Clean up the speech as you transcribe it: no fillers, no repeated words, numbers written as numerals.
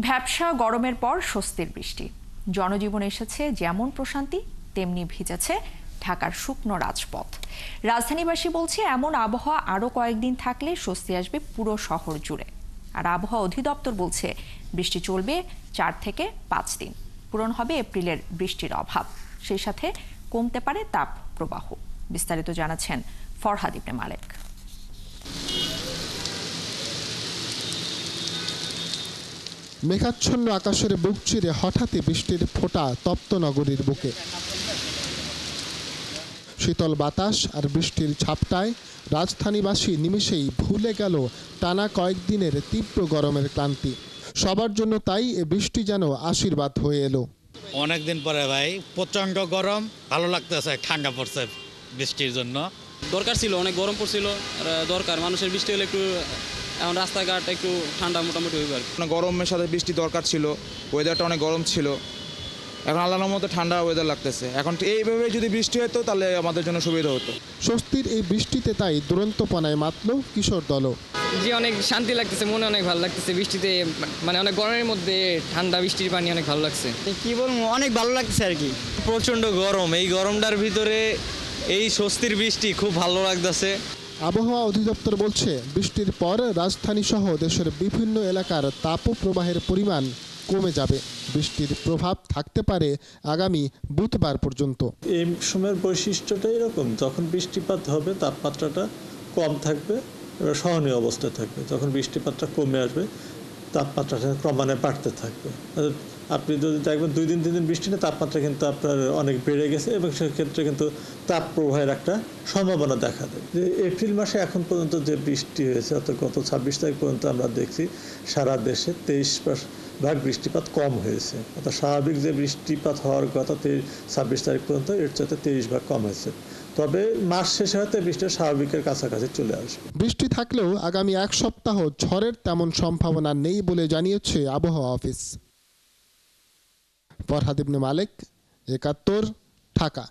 ভ্যাপসা গরমের পর স্বস্তির বৃষ্টি, জনজীবনে এসেছে যেমন প্রশান্তি তেমনি ভিজেছে ঢাকার শুকনো রাজপথ। রাজধানীবাসী বলছে এমন আবহাওয়া আরও কয়েকদিন থাকলে স্বস্তি আসবে পুরো শহর জুড়ে। আর আবহাওয়া অধিদপ্তর বলছে বৃষ্টি চলবে 4 থেকে 5 দিন, পূরণ হবে এপ্রিলের বৃষ্টির অভাব, সেই সাথে কমতে পারে তাপ প্রবাহ। বিস্তারিত জানাচ্ছেন ফরহাদ ইবনে মালেক। মেঘাচ্ছন্ন আকাশের বুক চিরে হঠাৎই বৃষ্টির ফোঁটা তপ্ত নগরীর বুকে। শীতল বাতাস আর বৃষ্টির ঝাপটায় রাজধানীবাসী নিমেষেই ভুলে গেল টানা কয়েকদিনের তীব্র গরমের ক্লান্তি। সবার জন্য তাই এ বৃষ্টি যেন আশীর্বাদ হয়ে এলো। অনেকদিন পরে ভাই প্রচন্ড গরম, ভালো লাগতেছে, ঠান্ডা পড়ছে বৃষ্টির জন্য। দরকার ছিল, অনেক গরম পড়ছিল, দরকার মানুষের বৃষ্টি হলে একটু এখন রাস্তাঘাট একটু ঠান্ডা মোটামুটি হইবে। গরমের সাথে বৃষ্টি দরকার ছিল, ওয়েদারটা অনেক গরম ছিল, এখন আল্লাহর মতো ঠান্ডা ওয়েদার লাগতেছে। এখন এইভাবে যদি বৃষ্টি হতো তাহলে আমাদের জন্য সুবিধা হতো। স্বস্তির এই বৃষ্টিতে তাই দুরন্তপনায় মাতল কিশোর দলও। জি, অনেক শান্তি লাগতেছে, মনে অনেক ভালো লাগতেছে বৃষ্টিতে, মানে অনেক গরমের মধ্যে ঠান্ডা বৃষ্টির পানি অনেক ভালো লাগছে। কি বলবো, অনেক ভালো লাগছে আর কি। প্রচন্ড গরম, এই গরমটার ভিতরে এই স্বস্তির বৃষ্টি খুব ভালো লাগতেছে। আবহাওয়া অধিদপ্তর বলছে বৃষ্টির পর রাজধানী সহ দেশের বিভিন্ন এলাকার তাপপ্রবাহের পরিমাণ কমে যাবে। বৃষ্টির প্রভাব থাকতে পারে আগামী বুধবার পর্যন্ত। এই সময়ের বৈশিষ্ট্যটা এরকম, যখন বৃষ্টিপাত হবে তাপমাত্রাটা কম থাকবে, সহনীয় অবস্থায় থাকবে। যখন বৃষ্টিপাতটা কমে আসবে তাপমাত্রাটা ক্রমান্বয়ে বাড়তে থাকবে। আপনি যদি দেখবেন 2 দিন 3 দিন বৃষ্টি নেই, তাপমাত্রা কিন্তু আপনার অনেক বেড়ে গেছে এবং সেক্ষেত্রে কিন্তু তাপ প্রবাহের একটা সম্ভাবনা দেখা দেয়। যে এপ্রিল মাসে এখন পর্যন্ত যে বৃষ্টি হয়েছে, অর্থাৎ গত 26 তারিখ পর্যন্ত আমরা দেখছি সারা দেশে 23% বৃষ্টিপাত কম হয়েছে। অর্থাৎ স্বাভাবিক যে বৃষ্টিপাত হওয়ার কথা 26 তারিখ পর্যন্ত এর চাইতে 23% কম হয়েছে। তবে মাস শেষে হয়তো বৃষ্টি স্বাভাবিকের কাছাকাছি চলে আসবে। বৃষ্টি থাকলেও আগামী 1 সপ্তাহ ঝড়ের তেমন সম্ভাবনা নেই বলে জানিয়েছে আবহাওয়া অফিস। ফরহাদ ইবনে মালেক, 71, ঢাকা।